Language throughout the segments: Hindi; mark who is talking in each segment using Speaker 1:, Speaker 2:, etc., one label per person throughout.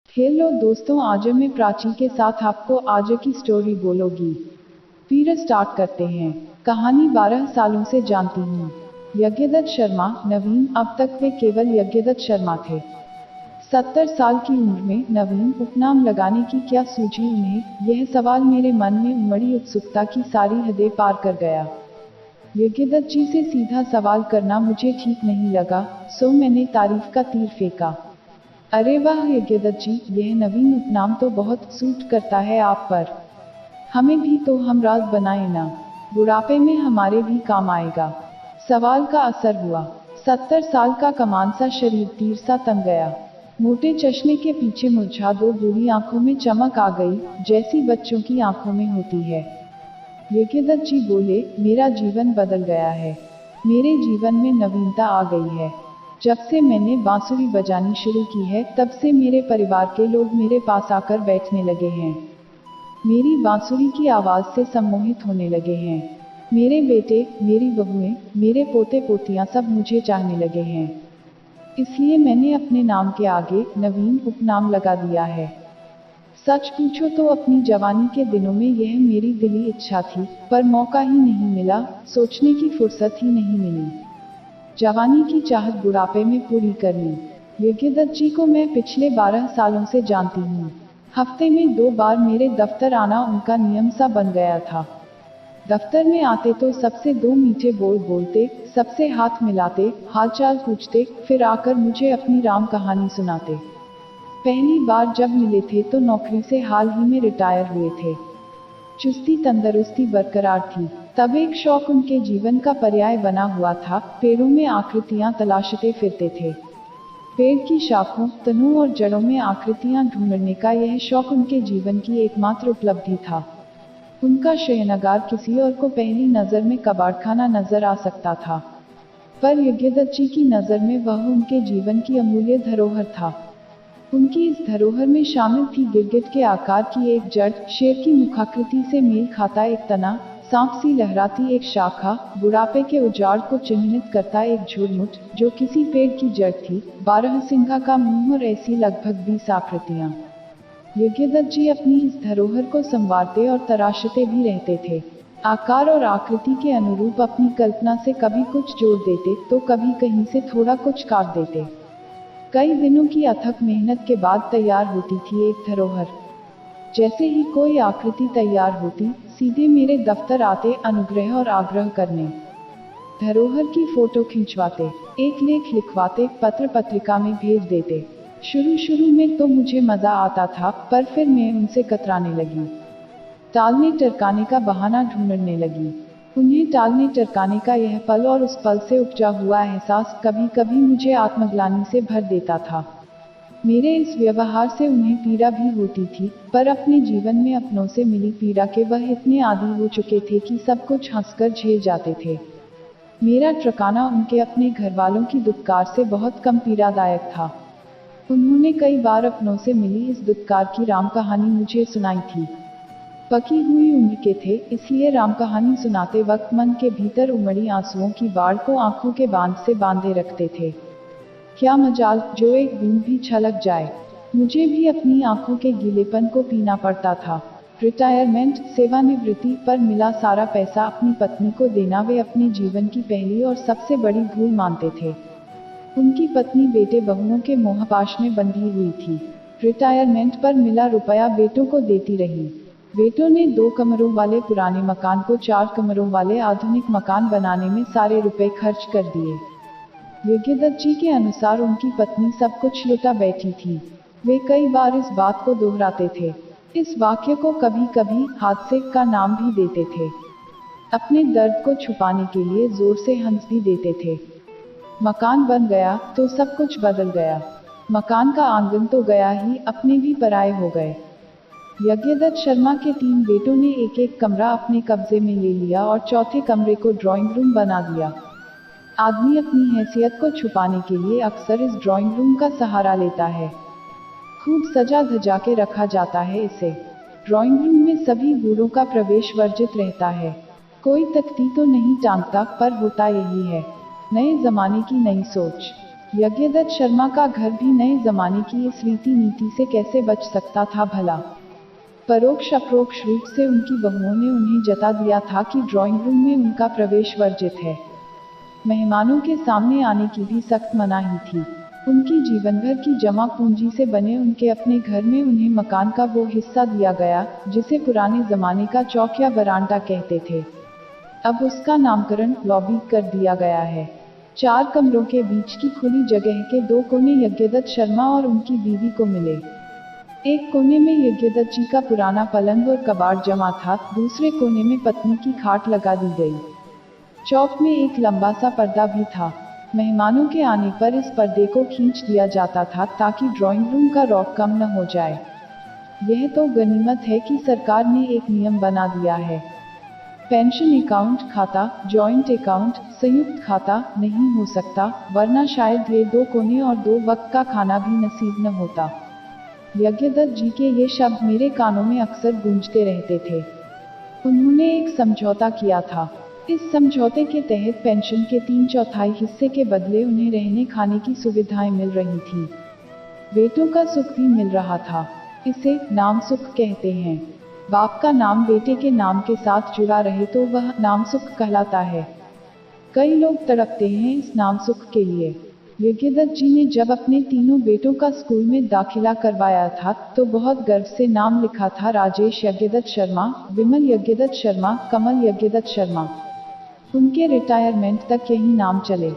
Speaker 1: हेलो दोस्तों, आज मैं प्राची के साथ आपको आज की स्टोरी बोलोगी। फिर स्टार्ट करते हैं। कहानी 12 सालों से जानती हूँ। यज्ञदत्त शर्मा, नवीन। अब तक वे केवल यज्ञदत्त शर्मा थे। 70 साल की उम्र में नवीन उपनाम लगाने की क्या सूझी उन्हें, यह सवाल मेरे मन में उमड़ी उत्सुकता की सारी हदें पार कर गया। यज्ञदत्त जी से सीधा सवाल करना मुझे ठीक नहीं लगा, सो मैंने तारीफ का तीर फेंका। अरे वाह यज्ञदत्त जी, यह नवीन उपनाम तो बहुत सूट करता है आप पर। हमें भी तो हमराज बनाए ना, बुढ़ापे में हमारे भी काम आएगा। सवाल का असर हुआ। 70 साल का कमान सा शरीर तीर सा तन गया। मोटे चश्मे के पीछे मुरझा दो बूढ़ी आंखों में चमक आ गई, जैसी बच्चों की आंखों में होती है। यज्ञदत्त जी बोले, मेरा जीवन बदल गया है। मेरे जीवन में नवीनता आ गई है। जब से मैंने बांसुरी बजानी शुरू की है, तब से मेरे परिवार के लोग मेरे पास आकर बैठने लगे हैं। मेरी बांसुरी की आवाज़ से सम्मोहित होने लगे हैं। मेरे बेटे, मेरी बहुएं, मेरे पोते पोतियां सब मुझे चाहने लगे हैं। इसलिए मैंने अपने नाम के आगे नवीन उपनाम लगा दिया है। सच पूछो तो अपनी जवानी के दिनों में यह मेरी दिली इच्छा थी, पर मौका ही नहीं मिला, सोचने की फुर्सत ही नहीं मिली। जवानी की चाहत बुढ़ापे में पूरी कर ली। यज्ञदत्त जी को मैं पिछले 12 सालों से जानती हूँ। हफ्ते में 2 बार मेरे दफ्तर आना उनका नियम सा बन गया था। दफ्तर में आते तो सबसे 2 मीठे बोल बोलते, सबसे हाथ मिलाते, हालचाल पूछते, फिर आकर मुझे अपनी राम कहानी सुनाते। पहली बार जब मिले थे तो नौकरी से हाल ही में रिटायर हुए थे। चुस्ती तंदुरुस्ती बरकरार थी। तब एक शौक उनके जीवन का पर्याय बना हुआ था, पेड़ों में आकृतियां तलाशते फिरते थे। पेड़ की शाखों, तनों और जड़ों में आकृतियां ढूंढने का यह शौक उनके जीवन की एकमात्र उपलब्धि था। उनका शयनागार किसी और को पहली नजर में कबाड़खाना नजर आ सकता था, पर यज्ञदत्त जी की नजर में वह उनके जीवन की अमूल्य धरोहर था। उनकी इस धरोहर में शामिल थी गिरगिट के आकार की एक जड़, शेर की मुखाकृति से मेल खाता एक तना, सांप सी लहराती एक शाखा, बुढ़ापे के उजाड़ को चिन्हित करता एक झुरमुट जो किसी पेड़ की जड़ थी, 12 सिंघा का मुंह और ऐसी लगभग 20 आकृतियां। यज्ञदत्त जी अपनी इस धरोहर को संवारते और तराशते भी रहते थे। आकार और आकृति के अनुरूप अपनी कल्पना से कभी कुछ जोड़ देते तो कभी कहीं से थोड़ा कुछ काट देते। कई दिनों की अथक मेहनत के बाद तैयार होती थी एक धरोहर। जैसे ही कोई आकृति तैयार होती, सीधे मेरे दफ्तर आते अनुग्रह और आग्रह करने। धरोहर की फोटो खिंचवाते, एक लेख लिखवाते, पत्र पत्रिका में भेज देते। शुरू में तो मुझे मजा आता था, पर फिर मैं उनसे कतराने लगी। टालने टरकाने का बहाना ढूंढने लगी। उन्हें टालने टरकाने का यह पल और उस पल से उपजा हुआ एहसास कभी कभी मुझे आत्मग्लानि से भर देता था। मेरे इस व्यवहार से उन्हें पीड़ा भी होती थी, पर अपने जीवन में अपनों से मिली पीड़ा के वह इतने आदी हो चुके थे कि सब कुछ हंसकर झेल जाते थे। मेरा ट्रकाना उनके अपने घर वालों की दुत्कार से बहुत कम पीड़ादायक था। उन्होंने कई बार अपनों से मिली इस दुत्कार की राम कहानी मुझे सुनाई थी। पकी हुई उम्र के थे, इसलिए राम कहानी सुनाते वक्त मन के भीतर उमड़ी आंसुओं की बाढ़ को आंखों के बांध से बांधे रखते थे। क्या मजाल जो एक बूंद भी छलक जाए। मुझे भी अपनी आंखों के गीलेपन को पीना पड़ता था। रिटायरमेंट, सेवानिवृत्ति पर मिला सारा पैसा अपनी पत्नी को देना वे अपने जीवन की पहली और सबसे बड़ी भूल मानते थे। उनकी पत्नी बेटे बहुओं के मोहपाश में बंधी हुई थी। रिटायरमेंट पर मिला रुपया बेटों को देती रही। बेटों ने 2 कमरों वाले पुराने मकान को 4 कमरों वाले आधुनिक मकान बनाने में सारे रुपए खर्च कर दिए। यज्ञदत्त जी के अनुसार उनकी पत्नी सब कुछ लुटा बैठी थी। वे कई बार इस बात को दोहराते थे। इस वाक्य को कभी कभी हादसे का नाम भी देते थे। अपने दर्द को छुपाने के लिए जोर से हंस भी देते थे। मकान बन गया तो सब कुछ बदल गया। मकान का आंगन तो गया ही, अपने भी पराये हो गए। यज्ञदत्त शर्मा के 3 बेटों ने एक एक कमरा अपने कब्जे में ले लिया और चौथे कमरे को ड्राइंग रूम बना दिया। आदमी अपनी हैसियत को छुपाने के लिए अक्सर इस ड्राइंग रूम का सहारा लेता है। खूब सजा धजा के रखा जाता है इसे। ड्राइंग रूम में सभी बूढ़ों का प्रवेश वर्जित रहता है। कोई तख्ती तो नहीं टांगता, पर होता यही है। नए जमाने की नई सोच। यज्ञदत्त शर्मा का घर भी नए जमाने की इस रीति नीति से कैसे बच सकता था भला। परोक्ष अप्रोक्ष रूप से उनकी बहुओं ने उन्हें जता दिया था कि ड्राइंग रूम में उनका प्रवेश वर्जित है। मेहमानों के सामने आने की भी सख्त मनाही थी। उनकी जीवन भर की जमा पूंजी से बने उनके अपने घर में उन्हें मकान का वो हिस्सा दिया गया जिसे पुराने जमाने का चौक या बरांडा कहते थे। अब उसका नामकरण लॉबी कर दिया गया है। 4 कमरों के बीच की खुली जगह के 2 कोने यज्ञदत्त शर्मा और उनकी बीवी को मिले। एक कोने में यज्ञदत्त जी का पुराना पलंग और कबाड़ जमा था, दूसरे कोने में पत्नी की खाट लगा दी गई। चौक में एक लंबा सा पर्दा भी था। मेहमानों के आने पर इस पर्दे को खींच दिया जाता था ताकि ड्राइंग रूम का रौब कम न हो जाए। यह तो गनीमत है कि सरकार ने एक नियम बना दिया है। पेंशन अकाउंट खाता, जॉइंट अकाउंट, संयुक्त खाता नहीं हो सकता, वरना शायद ये 2 कोने और 2 वक्त का खाना भी नसीब न होता। यज्ञदत्त जी के ये शब्द मेरे कानों में अक्सर गूंजते रहते थे। उन्होंने एक समझौता किया था। इस समझौते के तहत पेंशन के 3/4 हिस्से के बदले उन्हें रहने खाने की सुविधाएं मिल रही थी। बेटों का सुख भी मिल रहा था। इसे नाम सुख कहते हैं। बाप का नाम बेटे के नाम के साथ जुड़ा रहे तो वह नाम सुख कहलाता है। कई लोग तड़पते हैं इस नाम सुख के लिए। यज्ञदत्त जी ने जब अपने तीनों बेटों का स्कूल में दाखिला करवाया था तो बहुत गर्व से नाम लिखा था राजेश यज्ञदत्त शर्मा, विमल यज्ञदत्त शर्मा, कमल यज्ञदत्त शर्मा। उनके रिटायरमेंट तक यही नाम चले।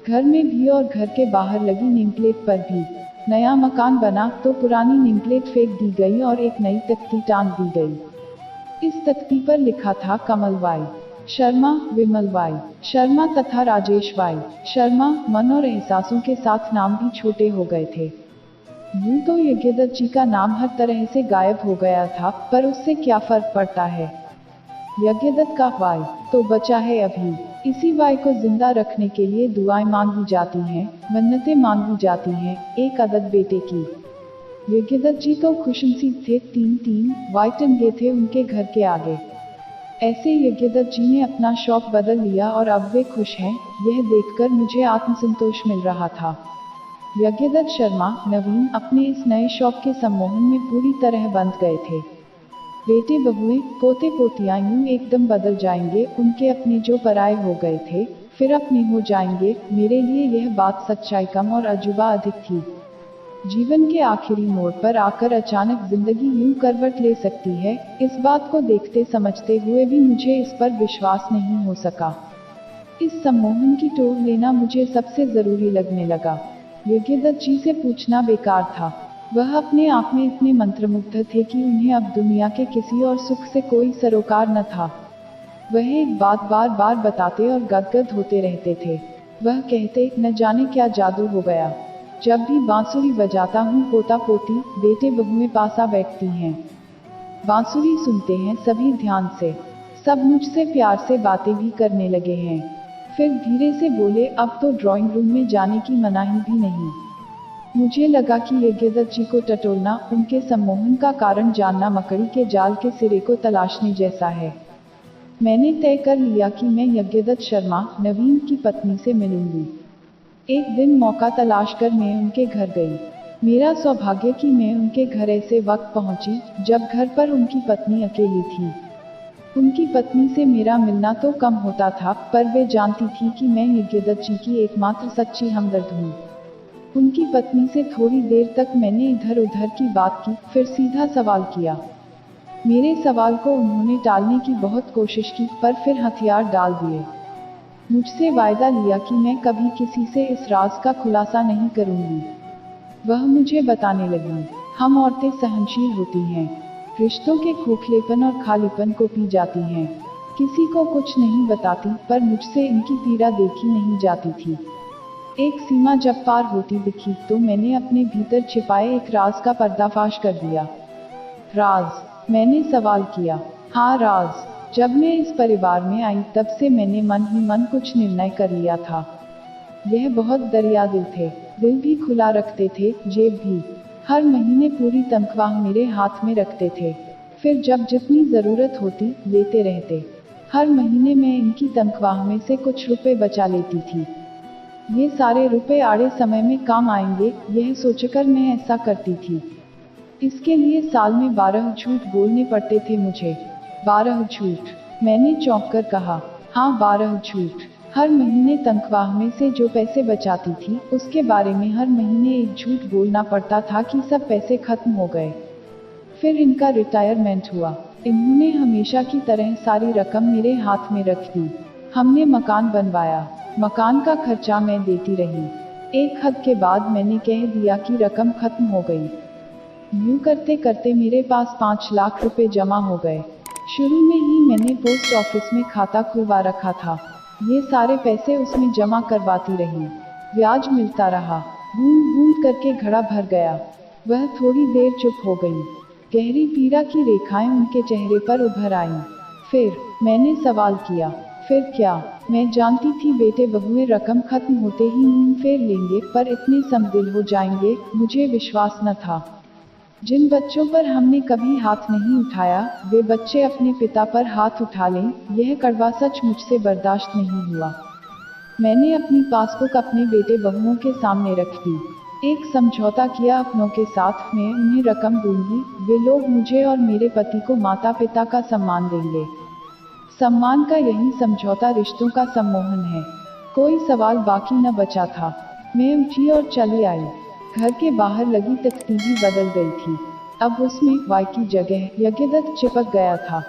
Speaker 1: घर में भी और घर के बाहर लगी नेमप्लेट पर भी। नया मकान बना तो पुरानी नेमप्लेट फेंक दी गई और एक नई तख्ती टांग दी गई। इस तख्ती पर लिखा था कमल वाई शर्मा, विमल वाई शर्मा तथा राजेश वाई शर्मा। मन और एहसासों के साथ नाम भी छोटे हो गए थे। यूं तो यज्ञदत्त जी का नाम हर तरह से गायब हो गया था, पर उससे क्या फर्क पड़ता है। यज्ञदत्त का वाई तो बचा है अभी। इसी वाई को जिंदा रखने के लिए दुआएं मांगी जाती हैं, मन्नतें मांगी जाती हैं, एक अदद बेटे की। यज्ञदत्त जी तो खुशनसीब थे, 3 वाई टंगे थे उनके घर के आगे। ऐसे यज्ञदत्त जी ने अपना शौक बदल लिया और अब वे खुश हैं, यह देखकर मुझे आत्मसंतोष मिल रहा था। यज्ञदत्त शर्मा, नवीन अपने इस नए शौक के सम्मोहन में पूरी तरह बंध गए थे। बेटे बहुएं, पोते पोतियां यूं एकदम बदल जाएंगे, उनके अपने जो पराए हो गए थे, फिर अपने हो जाएंगे। मेरे लिए यह बात सच्चाई कम और अजूबा अधिक थी। जीवन के आखिरी मोड़ पर आकर अचानक जिंदगी यूं करवट ले सकती है, इस बात को देखते समझते हुए भी मुझे इस पर विश्वास नहीं हो सका। इस सम्मोहन की टोर लेना मुझे सबसे जरूरी लगने लगा। यज्ञदत्त जी से पूछना बेकार था। वह अपने आप में इतने मंत्रमुग्ध थे कि उन्हें अब दुनिया के किसी और सुख से कोई सरोकार न था। वह एक बात बार बार बताते और गदगद होते रहते थे। वह कहते, न जाने क्या जादू हो गया। जब भी बांसुरी बजाता हूँ, पोता पोती, बेटे बहुएं पासा बैठती हैं। बांसुरी सुनते हैं सभी ध्यान से। सब मुझसे प्यार से बातें भी करने लगे हैं। फिर धीरे से बोले, अब तो ड्राइंग रूम में जाने की मनाही भी नहीं। मुझे लगा कि यज्ञदत्त जी को टटोलना, उनके सम्मोहन का कारण जानना मकड़ी के जाल के सिरे को तलाशने जैसा है। मैंने तय कर लिया कि मैं यज्ञदत्त शर्मा, नवीन की पत्नी से मिलूंगी। एक दिन मौका तलाश कर मैं उनके घर गई। मेरा सौभाग्य कि मैं उनके घर ऐसे वक्त पहुंची जब घर पर उनकी पत्नी अकेली थी। उनकी पत्नी से मेरा मिलना तो कम होता था, पर वे जानती थी कि मैं यज्ञदत्त जी की एकमात्र सच्ची हमदर्द हूँ। उनकी पत्नी से थोड़ी देर तक मैंने इधर उधर की बात की, फिर सीधा सवाल किया। मेरे सवाल को उन्होंने टालने की बहुत कोशिश की, पर फिर हथियार डाल दिए। मुझसे वायदा लिया कि मैं कभी किसी से इस राज का खुलासा नहीं करूंगी। वह मुझे बताने लगी, हम औरतें सहनशील होती हैं, रिश्तों के खोखलेपन और खालीपन को पी जाती हैं, किसी को कुछ नहीं बताती, पर मुझसे इनकी पीड़ा देखी नहीं जाती थी। एक सीमा जब पार होती दिखी तो मैंने अपने भीतर छिपाए एक राज का पर्दाफाश कर दिया। राज? मैंने सवाल किया। हाँ, राज। जब मैं इस परिवार में आई तब से मैंने मन ही मन कुछ निर्णय कर लिया था। यह बहुत दरिया दिल थे, दिल भी खुला रखते थे, जेब भी। हर महीने पूरी तनख्वाह मेरे हाथ में रखते थे, फिर जब जितनी जरूरत होती लेते रहते। हर महीने मैं इनकी तनख्वाह में से कुछ रुपए बचा लेती थी। ये सारे रुपए आड़े समय में काम आएंगे, यह सोचकर मैं ऐसा करती थी। इसके लिए साल में 12 झूठ बोलने पड़ते थे मुझे। 12 झूठ, मैंने चौंक कर कहा। हाँ, 12 झूठ। हर महीने तनख्वाह में से जो पैसे बचाती थी, उसके बारे में हर महीने एक झूठ बोलना पड़ता था कि सब पैसे खत्म हो गए। फिर इनका रिटायरमेंट हुआ। इन्होंने हमेशा की तरह सारी रकम मेरे हाथ में रख दी। हमने मकान बनवाया। मकान का खर्चा मैं देती रही। एक हद के बाद मैंने कह दिया कि रकम खत्म हो गई। यूं करते करते मेरे पास 5 लाख रुपए जमा हो गए। शुरू में ही मैंने पोस्ट ऑफिस में खाता खुलवा रखा था। ये सारे पैसे उसमें जमा करवाती रही। ब्याज मिलता रहा। बूंद बूंद करके घड़ा भर गया। वह थोड़ी देर चुप हो गई। गहरी पीड़ा की रेखाएं उनके चेहरे पर उभर आईं। फिर मैंने सवाल किया, फिर क्या? मैं जानती थी बेटे बहुएं रकम खत्म होते ही मुंह फेर लेंगे, पर इतने समदिल हो जाएंगे, मुझे विश्वास न था। जिन बच्चों पर हमने कभी हाथ नहीं उठाया, वे बच्चे अपने पिता पर हाथ उठा लें, यह कड़वा सच मुझसे बर्दाश्त नहीं हुआ। मैंने अपनी पासबुक अपने बेटे बहुओं के सामने रख दी। एक समझौता किया अपनों के साथ, मैं उन्हें रकम दूंगी, वे लोग मुझे और मेरे पति को माता पिता का सम्मान देंगे। सम्मान का यही समझौता रिश्तों का सम्मोहन है। कोई सवाल बाकी न बचा था। मैं उठी और चली आई। घर के बाहर लगी तख्ती भी बदल गई थी। अब उसमें वाई की जगह यज्ञदत्त चिपक गया था।